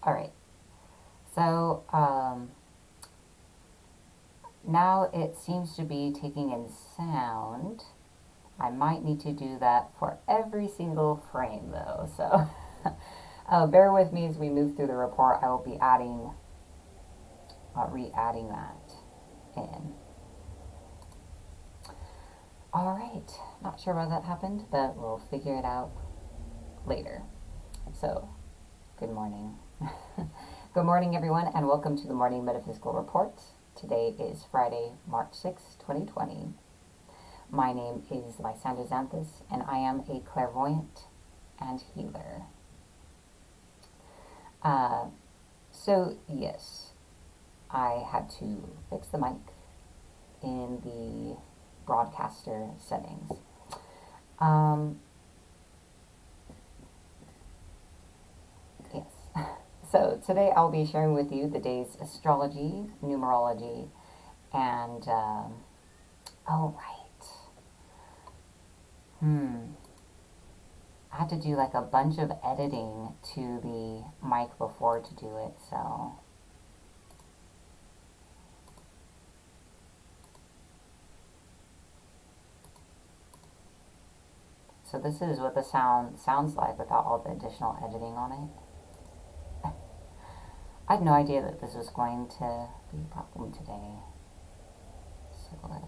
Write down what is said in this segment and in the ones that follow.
All right. So now it seems to be taking in sound. I might need to do that for every single frame though. So bear with me as we move through the report. I will be adding, re-adding that in. All right. Not sure why that happened, but we'll figure it out later. So, good morning. Good morning, everyone, and welcome to the Morning Metaphysical Report. Today is Friday, March 6, 2020. My name is Lysander Xanthus, and I am a clairvoyant and healer. Yes, I had to fix the mic in the broadcaster settings. Yes. So today I'll be sharing with you the day's astrology, numerology, and, oh, right. I had to do like a bunch of editing to the mic before to do it, so. So this is what the sound sounds like without all the additional editing on it. I had no idea that this was going to be a problem today. So wait,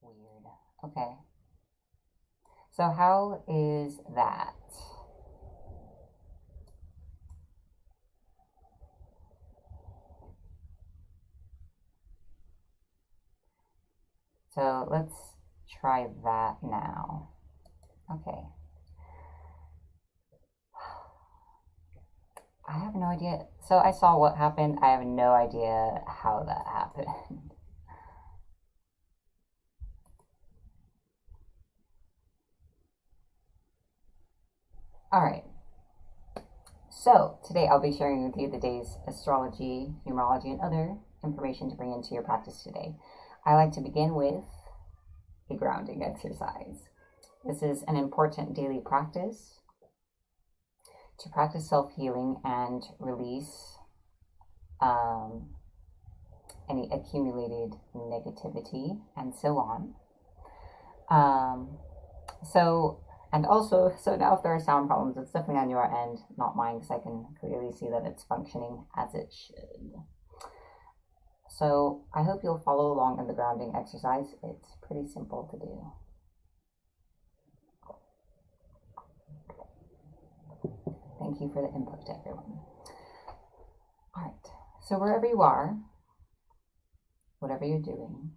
weird. Okay. So how is that? So let's try that now. Okay. I have no idea. So I saw what happened. I have no idea how that happened. All right. So today I'll be sharing with you the day's astrology, numerology, and other information to bring into your practice today. I like to begin with a grounding exercise. This is an important daily practice to practice self-healing and release any accumulated negativity and so on. So now if there are sound problems, it's definitely on your end, not mine, because I can clearly see that it's functioning as it should. So I hope you'll follow along in the grounding exercise. It's pretty simple to do. Thank you for the input to everyone. All right, so wherever you are, whatever you're doing,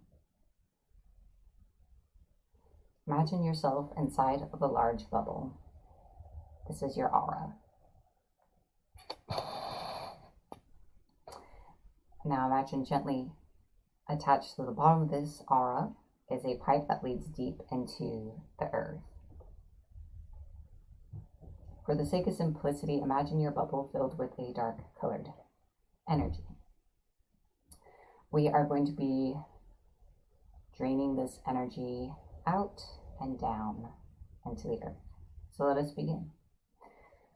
imagine yourself inside of a large bubble. This is your aura. Now imagine gently attached to the bottom of this aura is a pipe that leads deep into the earth. For the sake of simplicity, imagine your bubble filled with a dark colored energy. We are going to be draining this energy out and down into the earth. So let us begin.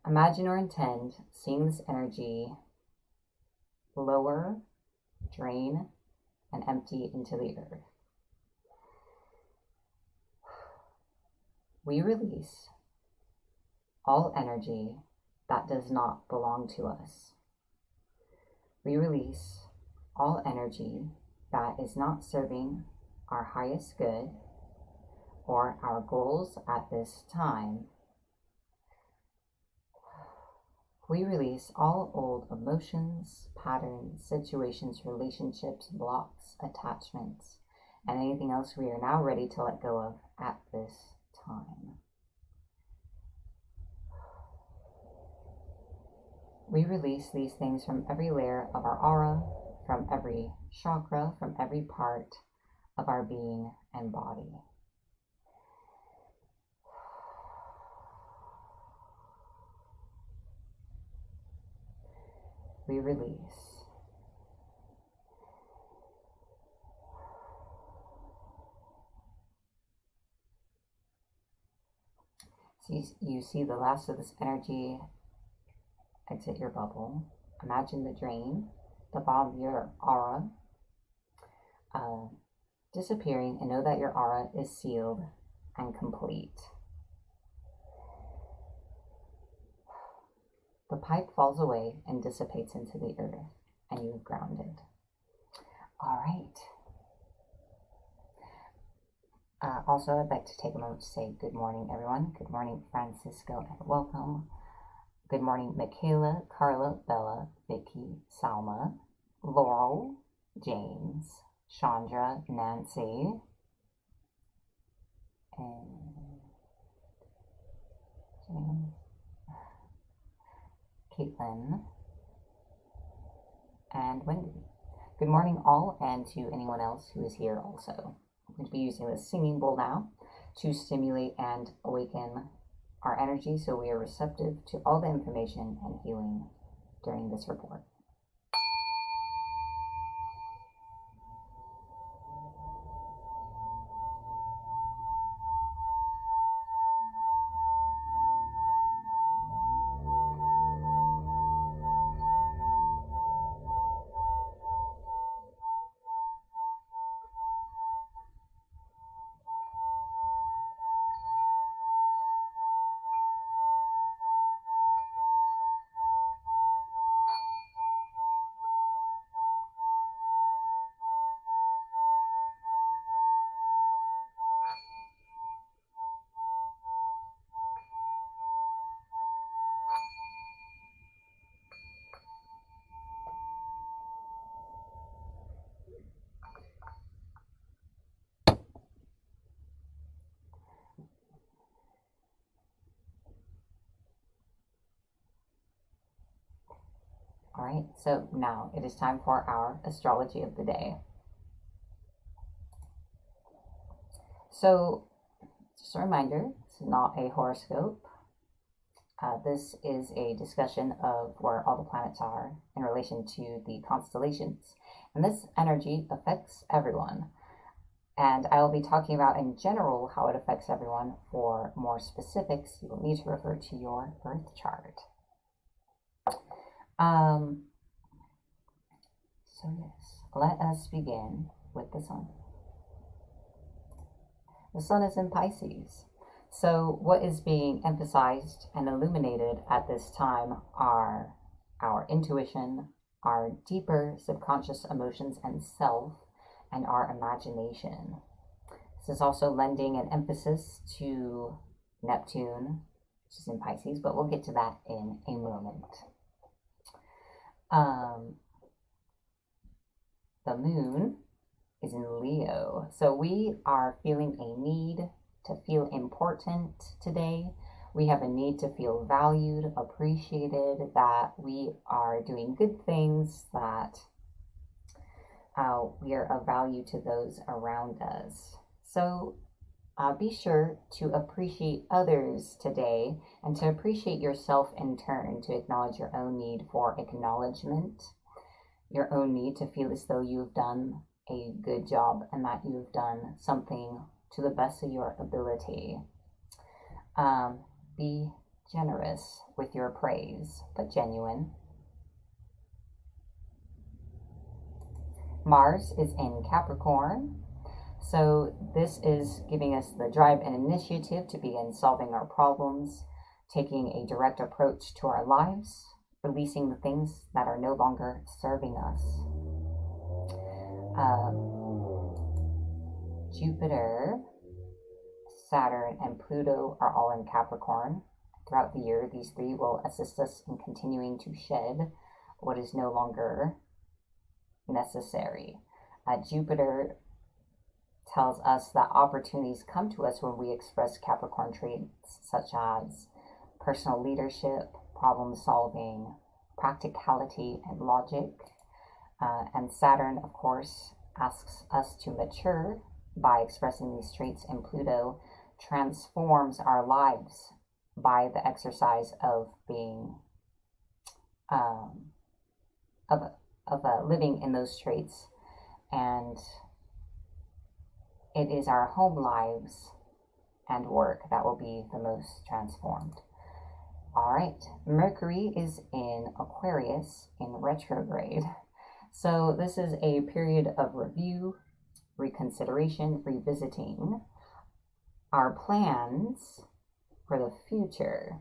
Imagine or intend seeing this energy lower, drain, and empty into the earth. We release all energy that does not belong to us. We release all energy that is not serving our highest good or our goals at this time. We release all old emotions, patterns, situations, relationships, blocks, attachments, and anything else we are now ready to let go of at this time. We release these things from every layer of our aura, from every chakra, from every part of our being and body. We release. So you see the last of this energy exit your bubble. Imagine the drain, the bottom of your aura, disappearing, and know that your aura is sealed and complete. The pipe falls away and dissipates into the earth, and you've grounded. All right. Also, I'd like to take a moment to say good morning, everyone. Good morning, Francisco, and welcome. Good morning, Michaela, Carla, Bella, Vicky, Salma, Laurel, James, Chandra, Nancy, and Caitlin, and Wendy. Good morning, all, and to anyone else who is here also. I'm going to be using the singing bowl now to stimulate and awaken our energy so we are receptive to all the information and healing during this report. All right, so now it is time for our astrology of the day. So, just a reminder, this is not a horoscope. This is a discussion of where all the planets are in relation to the constellations. And this energy affects everyone. And I will be talking about in general how it affects everyone. For more specifics, you will need to refer to your birth chart. So yes, let us begin with the sun. The sun is in Pisces. So what is being emphasized and illuminated at this time are our intuition, our deeper subconscious emotions and self, and our imagination. This is also lending an emphasis to Neptune, which is in Pisces, but we'll get to that in a moment. The moon is in Leo. So we are feeling a need to feel important today. We have a need to feel valued, appreciated, that we are doing good things, that we are of value to those around us. So be sure to appreciate others today and to appreciate yourself in turn, to acknowledge your own need for acknowledgement, your own need to feel as though you've done a good job and that you've done something to the best of your ability. Be generous with your praise, but genuine. Mars is in Capricorn. So this is giving us the drive and initiative to begin solving our problems, taking a direct approach to our lives, releasing the things that are no longer serving us. Jupiter, Saturn, and Pluto are all in Capricorn. Throughout the year, these three will assist us in continuing to shed what is no longer necessary. Jupiter tells us that opportunities come to us when we express Capricorn traits such as personal leadership, problem solving, practicality, and logic. And Saturn, of course, asks us to mature by expressing these traits, and Pluto transforms our lives by the exercise of being living in those traits. And it is our home lives and work that will be the most transformed. All right, Mercury is in Aquarius in retrograde. So this is a period of review, reconsideration, revisiting our plans for the future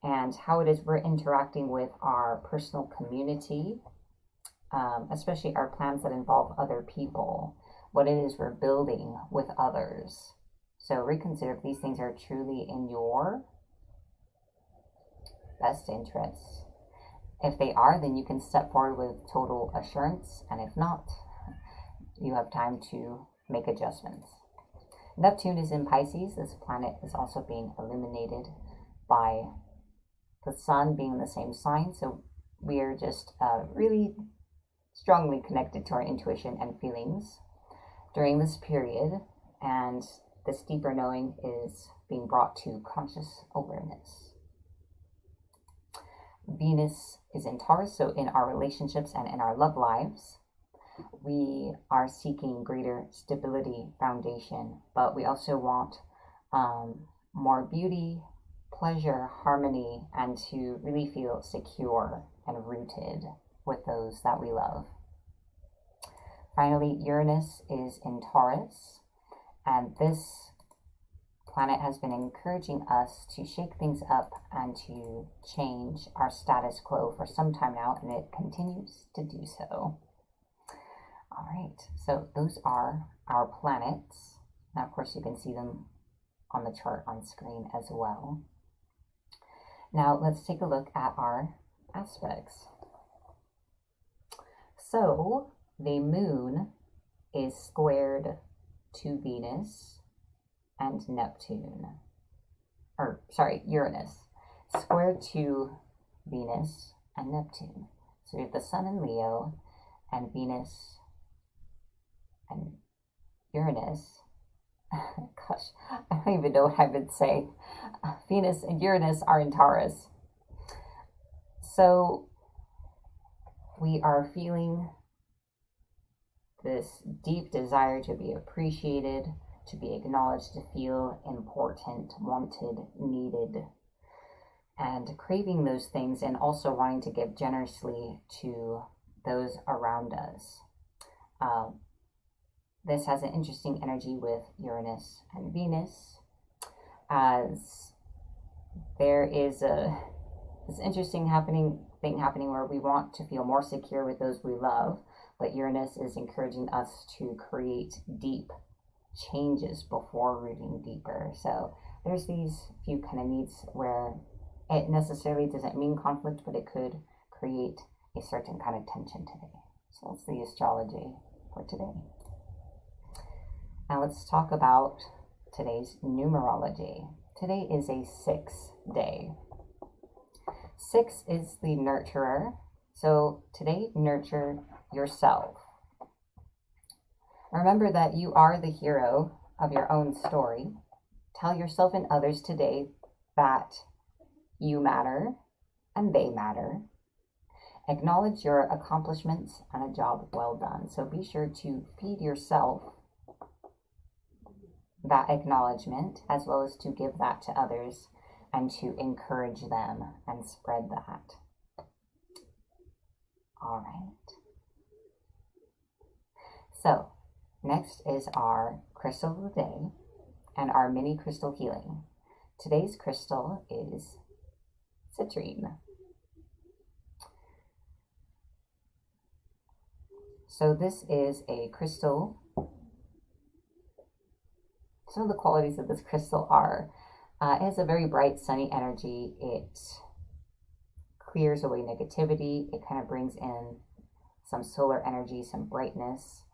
and how it is we're interacting with our personal community, especially our plans that involve other people, what it is we're building with others. So reconsider if these things are truly in your best interests. If they are, then you can step forward with total assurance, and if not, you have time to make adjustments. Neptune is in Pisces. This planet is also being illuminated by the sun being in the same sign, so we are just really strongly connected to our intuition and feelings during this period, and this deeper knowing is being brought to conscious awareness. Venus is in Taurus, so in our relationships and in our love lives, we are seeking greater stability, foundation, but we also want more beauty, pleasure, harmony, and to really feel secure and rooted with those that we love. Finally, Uranus is in Taurus, and this planet has been encouraging us to shake things up and to change our status quo for some time now, and it continues to do so. All right, so those are our planets. Now, of course, you can see them on the chart on screen as well. Now, let's take a look at our aspects. So, the moon is squared to Venus and Uranus, squared to Venus and Neptune. So we have the sun in Leo and Venus and Uranus. Gosh, I don't even know what I would say. Venus and Uranus are in Taurus. So we are feeling this deep desire to be appreciated, to be acknowledged, to feel important, wanted, needed, and craving those things, and also wanting to give generously to those around us. This has an interesting energy with Uranus and Venus, as there is this interesting thing happening where we want to feel more secure with those we love, but Uranus is encouraging us to create deep changes before rooting deeper. So there's these few kind of needs where it necessarily doesn't mean conflict, but it could create a certain kind of tension today. So that's the astrology for today. Now let's talk about today's numerology. Today is a 6 day. 6 is the nurturer. So today, nurture yourself. Remember that you are the hero of your own story. Tell yourself and others today that you matter and they matter. Acknowledge your accomplishments and a job well done. So be sure to feed yourself that acknowledgement, as well as to give that to others and to encourage them and spread that. All right. So next is our crystal of the day and our mini crystal healing. Today's crystal is citrine. So this is a crystal. Some of the qualities of this crystal are, it has a very bright, sunny energy. It clears away negativity. It kind of brings in some solar energy, some brightness.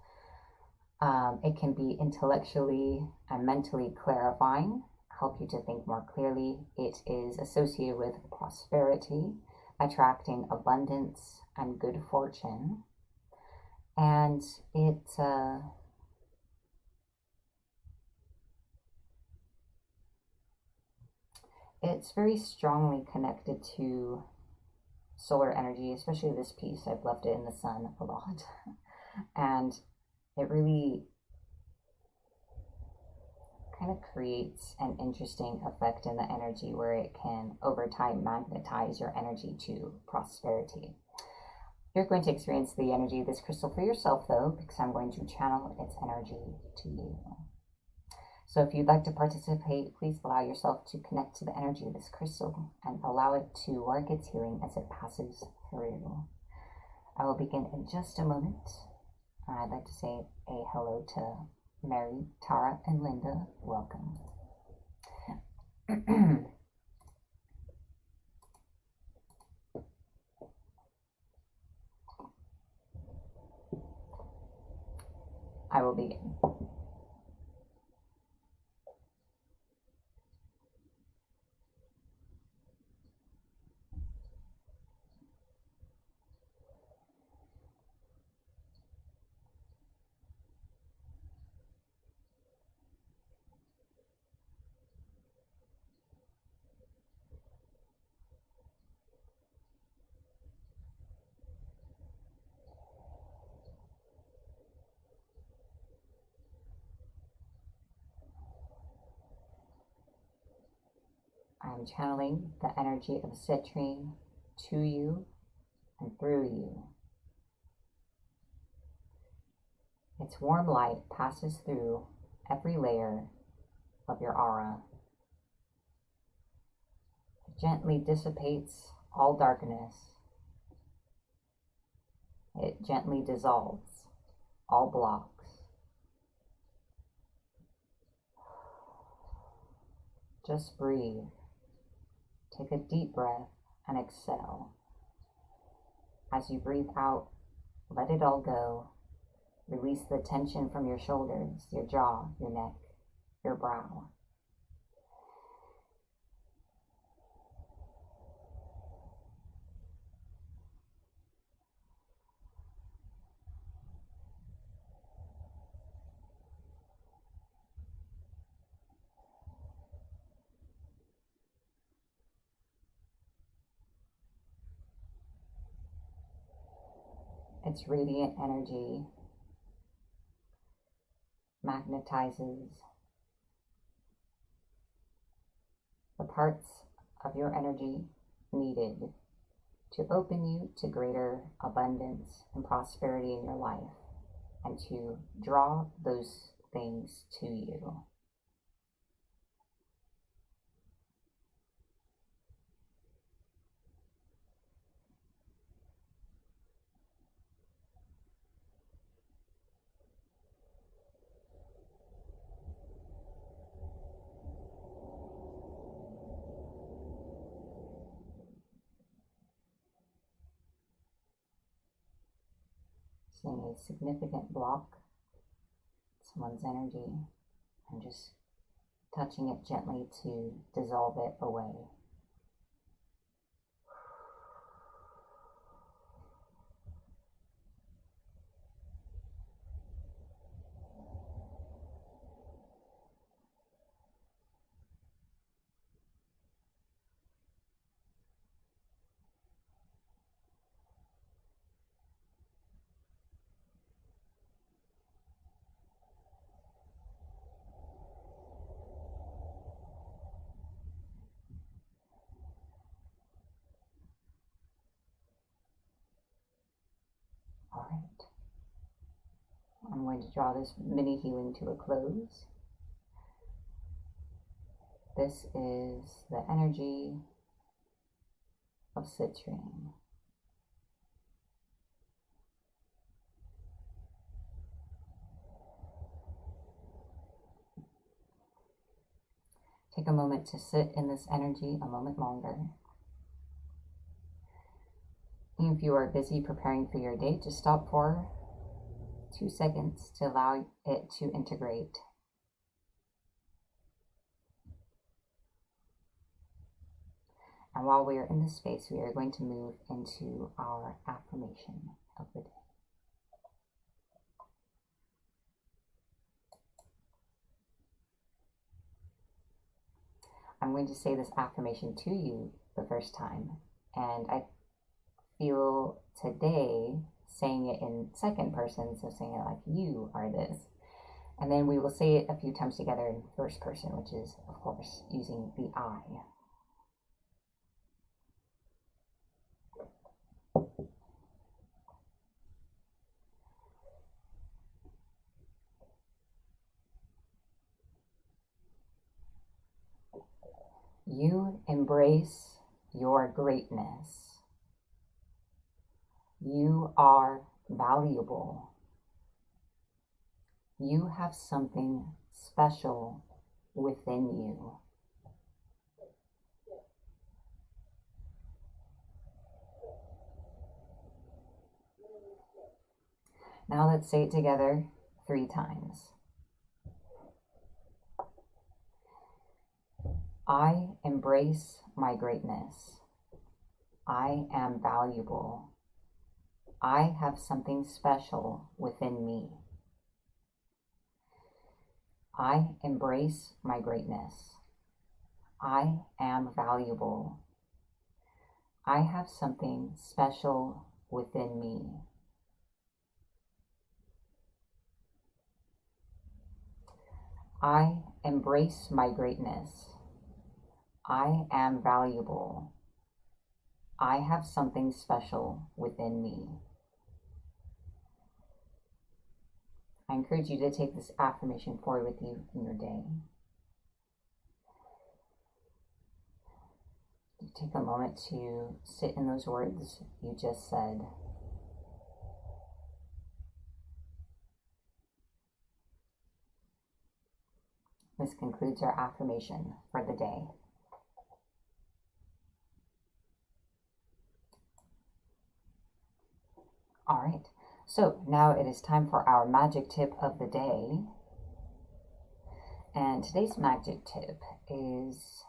It can be intellectually and mentally clarifying, help you to think more clearly. It is associated with prosperity, attracting abundance and good fortune. And it's very strongly connected to solar energy, especially this piece. I've left it in the sun a lot. And it really kind of creates an interesting effect in the energy where it can over time magnetize your energy to prosperity. You're going to experience the energy of this crystal for yourself though, because I'm going to channel its energy to you. So if you'd like to participate, please allow yourself to connect to the energy of this crystal and allow it to work its healing as it passes through. I will begin in just a moment. I'd like to say a hello to Mary, Tara, and Linda. Welcome. I will begin. I'm channeling the energy of citrine to you and through you. Its warm light passes through every layer of your aura. It gently dissipates all darkness. It gently dissolves all blocks. Just breathe. Take a deep breath and exhale. As you breathe out, let it all go. Release the tension from your shoulders, your jaw, your neck, your brow. Its radiant energy magnetizes the parts of your energy needed to open you to greater abundance and prosperity in your life and to draw those things to you. Seeing a significant block, someone's energy, and just touching it gently to dissolve it away. All right. I'm going to draw this mini healing to a close. This is the energy of citrine. Take a moment to sit in this energy a moment longer. If you are busy preparing for your day, just stop for 2 seconds to allow it to integrate. And while we are in this space, we are going to move into our affirmation of the day. I'm going to say this affirmation to you the first time, and I feel today saying it in second person, so saying it like you are this. And then we will say it a few times together in first person, which is, of course, using the I. You embrace your greatness. You are valuable. You have something special within you. Now let's say it together 3 times. I embrace my greatness. I am valuable. I have something special within me. I embrace my greatness. I am valuable. I have something special within me. I embrace my greatness. I am valuable. I have something special within me. I encourage you to take this affirmation forward with you in your day. Take a moment to sit in those words you just said. This concludes our affirmation for the day. All right, so now it is time for our magic tip of the day. And today's magic tip is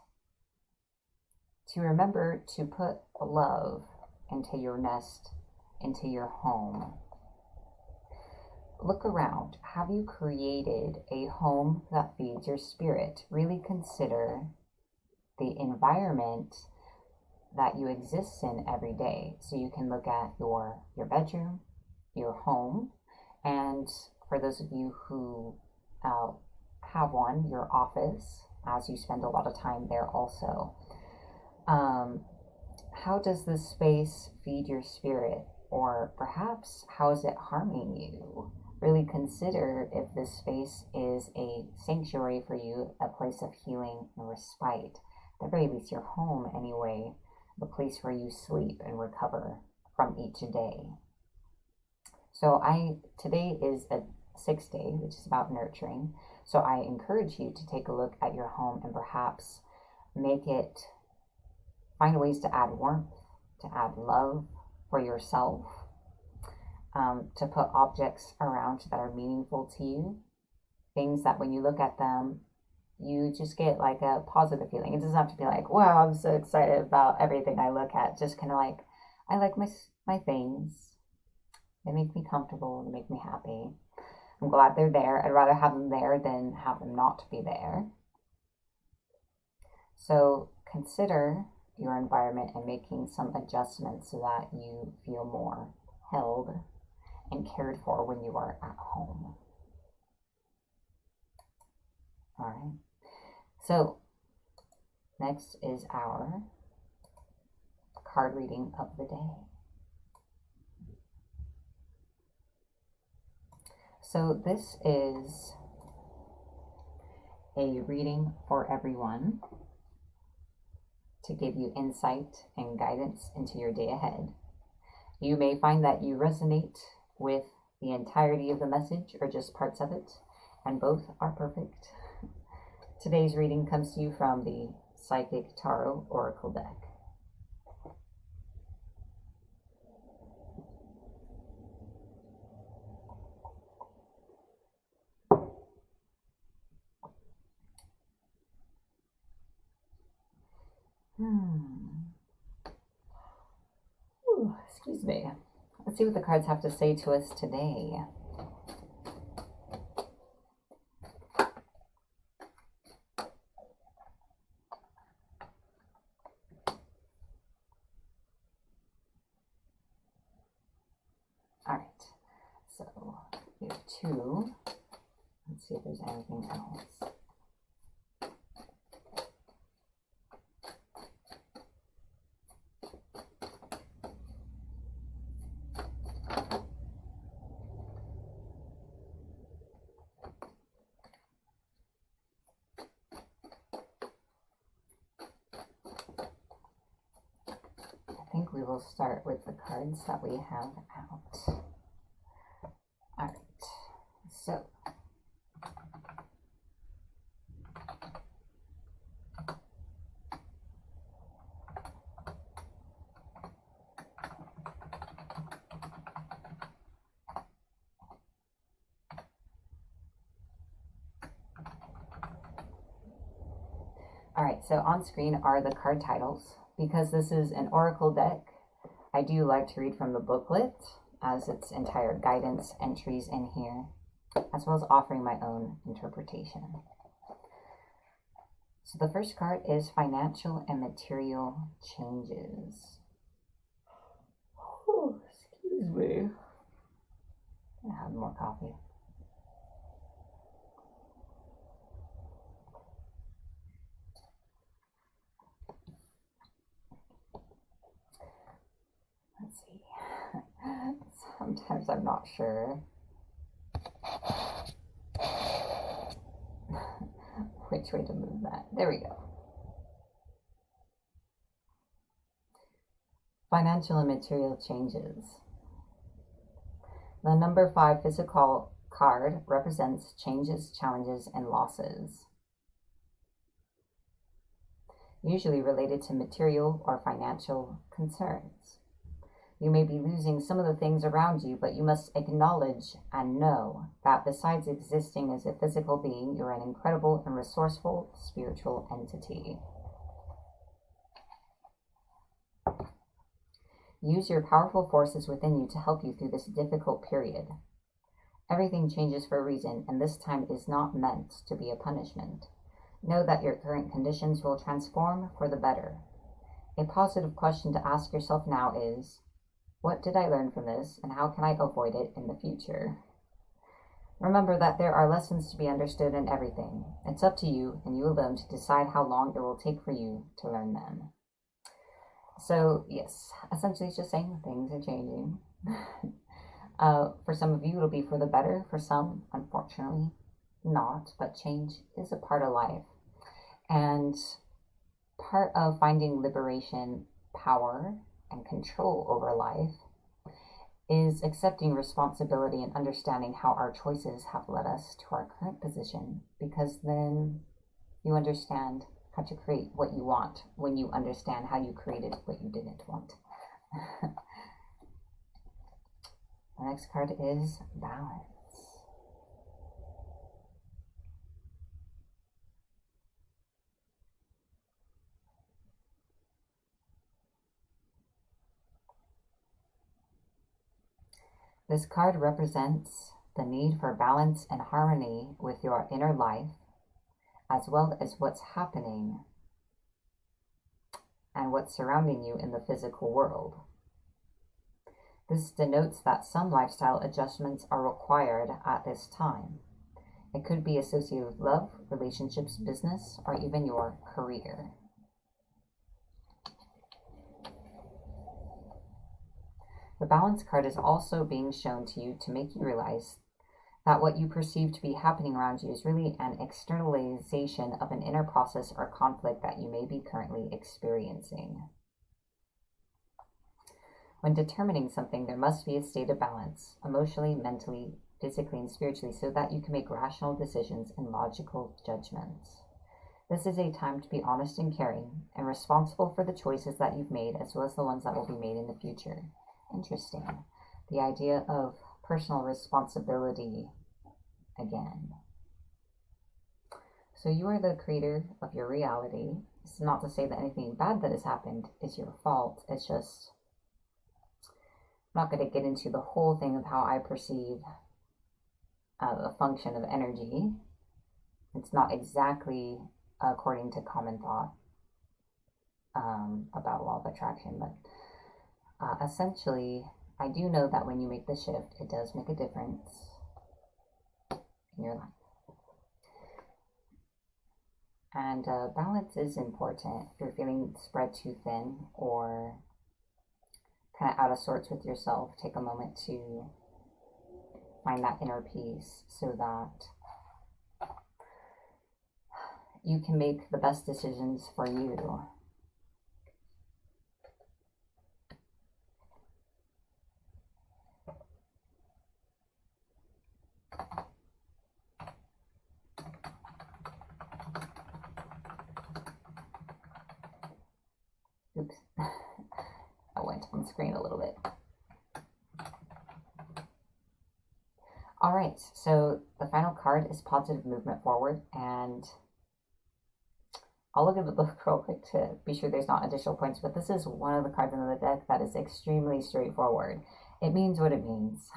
to remember to put love into your nest, into your home. Look around. Have you created a home that feeds your spirit? Really consider the environment that you exist in every day. So you can look at your bedroom, your home, and for those of you who have one, your office, as you spend a lot of time there also. How does this space feed your spirit? Or perhaps how is it harming you? Really consider if this space is a sanctuary for you, a place of healing and respite. At the very least, your home anyway, the place where you sleep and recover from each day. So today is a 6th day, which is about nurturing. So I encourage you to take a look at your home and perhaps find ways to add warmth, to add love for yourself, to put objects around that are meaningful to you, things that when you look at them, you just get like a positive feeling. It doesn't have to be like, wow, I'm so excited about everything I look at. Just kind of like, I like my things. They make me comfortable. They make me happy. I'm glad they're there. I'd rather have them there than have them not be there. So consider your environment and making some adjustments so that you feel more held and cared for when you are at home. All right. So next is our card reading of the day. So this is a reading for everyone to give you insight and guidance into your day ahead. You may find that you resonate with the entirety of the message or just parts of it, and both are perfect. Today's reading comes to you from the Psychic Tarot Oracle deck. Excuse me. Let's see what the cards have to say to us today. All right. So we have 2 Let's see if there's anything else. I think we will start with the cards that we have out. All right, so on screen are the card titles. Because this is an oracle deck, I do like to read from the booklet as its entire guidance entries in here, as well as offering my own interpretation. So the first card is financial and material changes. Oh, excuse me. I have more coffee. Let's see. Sometimes I'm not sure which way to move that. There we go. Financial and material changes. The number 5 physical card represents changes, challenges, and losses, usually related to material or financial concerns. You may be losing some of the things around you, but you must acknowledge and know that besides existing as a physical being, you're an incredible and resourceful spiritual entity. Use your powerful forces within you to help you through this difficult period. Everything changes for a reason, and this time is not meant to be a punishment. Know that your current conditions will transform for the better. A positive question to ask yourself now is, what did I learn from this, and how can I avoid it in the future? Remember that there are lessons to be understood in everything. It's up to you and you alone to decide how long it will take for you to learn them. So, yes, essentially it's just saying things are changing. For some of you, it'll be for the better. For some, unfortunately, not. But change is a part of life. And part of finding liberation, power, and control over life is accepting responsibility and understanding how our choices have led us to our current position, because then you understand how to create what you want when you understand how you created what you didn't want. The next card is balance. This card represents the need for balance and harmony with your inner life, as well as what's happening and what's surrounding you in the physical world. This denotes that some lifestyle adjustments are required at this time. It could be associated with love, relationships, business, or even your career. The balance card is also being shown to you to make you realize that what you perceive to be happening around you is really an externalization of an inner process or conflict that you may be currently experiencing. When determining something, there must be a state of balance, emotionally, mentally, physically, and spiritually, so that you can make rational decisions and logical judgments. This is a time to be honest and caring and responsible for the choices that you've made, as well as the ones that will be made in the future. Interesting. The idea of personal responsibility again. So you are the creator of your reality. It's not to say that anything bad that has happened is your fault. It's just, I'm not going to get into the whole thing of how I perceive a function of energy. It's not exactly according to common thought about law of attraction, but essentially, I do know that when you make the shift, it does make a difference in your life. And balance is important. If you're feeling spread too thin or kind of out of sorts with yourself, take a moment to find that inner peace so that you can make the best decisions for you. Oops, I went on screen a little bit. All right, so the final card is positive movement forward, and I'll look at the book real quick to be sure there's not additional points, but this is one of the cards in the deck that is extremely straightforward. It means what it means.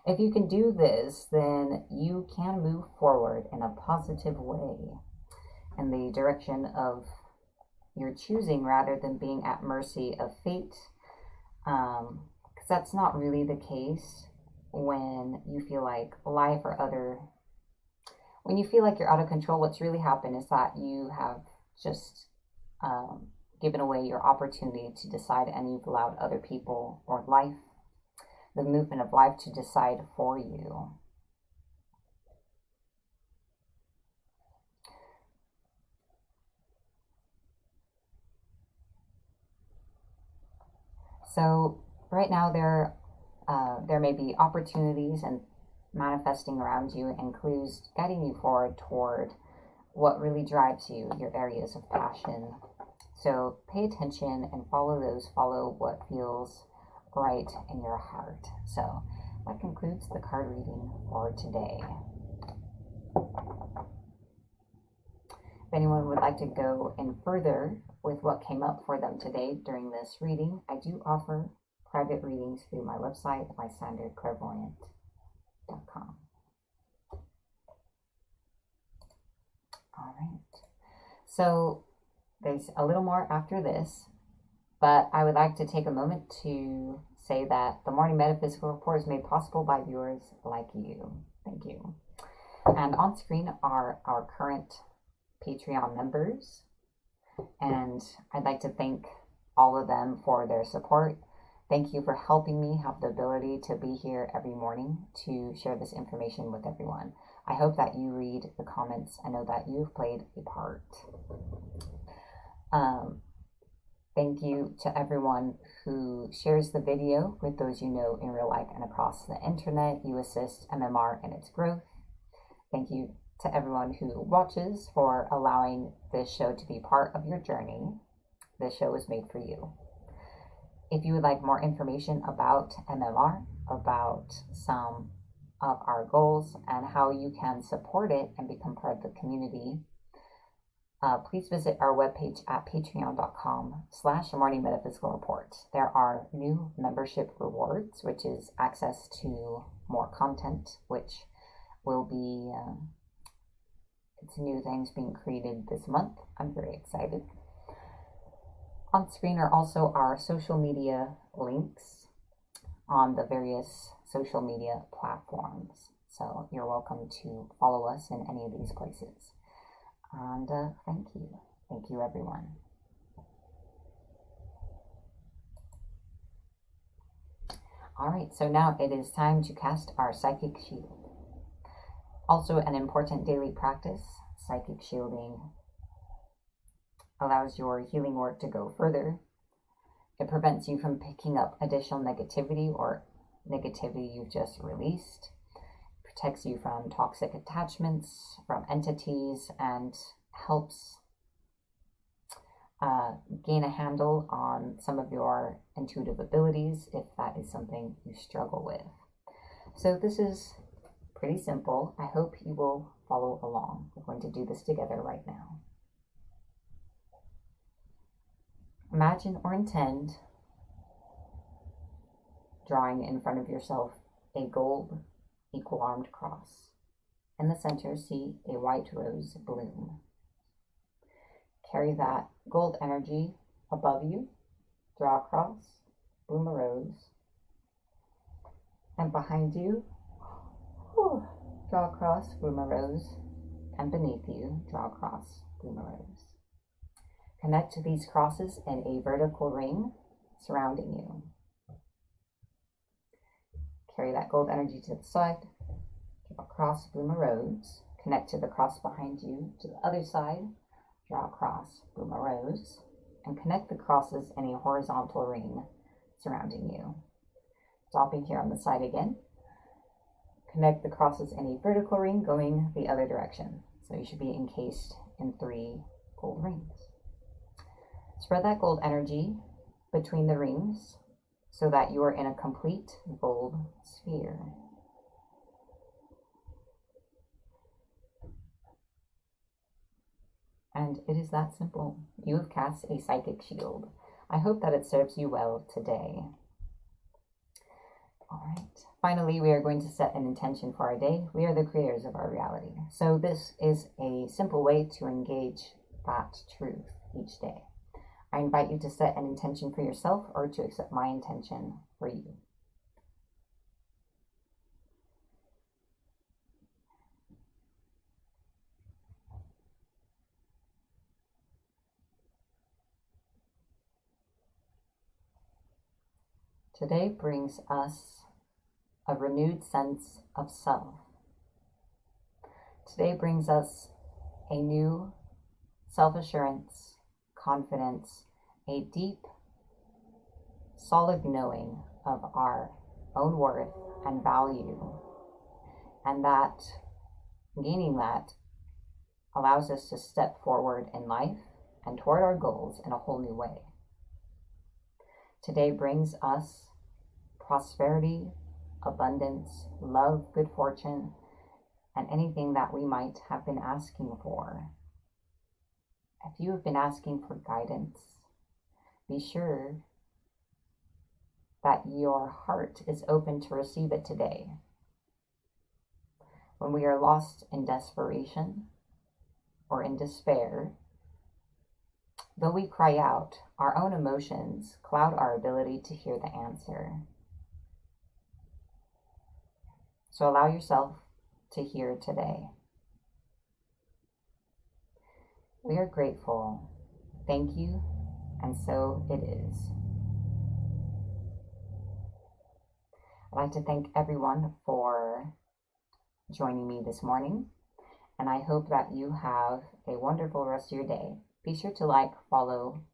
If you can do this, then you can move forward in a positive way in the direction of your choosing rather than being at mercy of fate, because that's not really the case when you feel like life or when you feel like you're out of control. What's really happened is that you have just given away your opportunity to decide, and you've allowed other people or life, the movement of life, to decide for you. So right now there may be opportunities and manifesting around you and clues guiding you forward toward what really drives you, your areas of passion. So pay attention and follow what feels right in your heart. So that concludes the card reading for today. If anyone would like to go in further with what came up for them today during this reading, I do offer private readings through my website, lysanderclairvoyant.com. All right. So there's a little more after this, but I would like to take a moment to say that the Morning Metaphysical Report is made possible by viewers like you. Thank you. And on screen are our current Patreon members, and I'd like to thank all of them for their support. Thank you for helping me have the ability to be here every morning to share this information with everyone. I hope that you read the comments. I know that you've played a part. Thank you to everyone who shares the video with those you know in real life and across the internet. You assist MMR in its growth. Thank you to everyone who watches for allowing this show to be part of your journey. This show is made for you. If you would like more information about MMR, about some of our goals and how you can support it and become part of the community, please visit our webpage at patreon.com/Morning Metaphysical Report. There are new membership rewards, which is access to more content, which will be, it's new things being created this month. I'm very excited. On screen are also our social media links on the various social media platforms. So you're welcome to follow us in any of these places. And thank you. Thank you, everyone. All right, so now it is time to cast our Psychic Shield. Also an important daily practice, psychic shielding allows your healing work to go further. It prevents you from picking up additional negativity or negativity you've just released. It protects you from toxic attachments, from entities, and helps gain a handle on some of your intuitive abilities if that is something you struggle with. So this is pretty simple. I hope you will follow along. We're going to do this together right now. Imagine or intend drawing in front of yourself a gold equal-armed cross. In the center, see a white rose bloom. Carry that gold energy above you, draw a cross, bloom a rose, and behind you, draw a cross, bloom a rose, and beneath you, draw a cross, Blue rose. Connect to these crosses in a vertical ring surrounding you. Carry that gold energy to the side. Draw a cross, blue rose. Connect to the cross behind you to the other side. Draw a cross, blue rose. And connect the crosses in a horizontal ring surrounding you. Stopping here on the side again. Connect the crosses in a vertical ring going the other direction. So you should be encased in 3 gold rings. Spread that gold energy between the rings so that you are in a complete gold sphere. And it is that simple. You have cast a psychic shield. I hope that it serves you well today. All right. Finally, we are going to set an intention for our day. We are the creators of our reality. So this is a simple way to engage that truth each day. I invite you to set an intention for yourself or to accept my intention for you. Today brings us a renewed sense of self. Today brings us a new self-assurance, confidence, a deep, solid knowing of our own worth and value. And that, gaining that, allows us to step forward in life and toward our goals in a whole new way. Today brings us prosperity, abundance, love, good fortune, and anything that we might have been asking for. If you have been asking for guidance, be sure that your heart is open to receive it today. When we are lost in desperation or in despair, though we cry out, our own emotions cloud our ability to hear the answer. So allow yourself to hear today. We are grateful. Thank you, and so it is. I'd like to thank everyone for joining me this morning, and I hope that you have a wonderful rest of your day. Be sure to like, follow,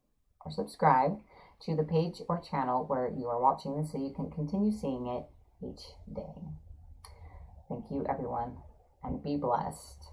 or subscribe to the page or channel where you are watching this so you can continue seeing it each day. Thank you, everyone, and be blessed.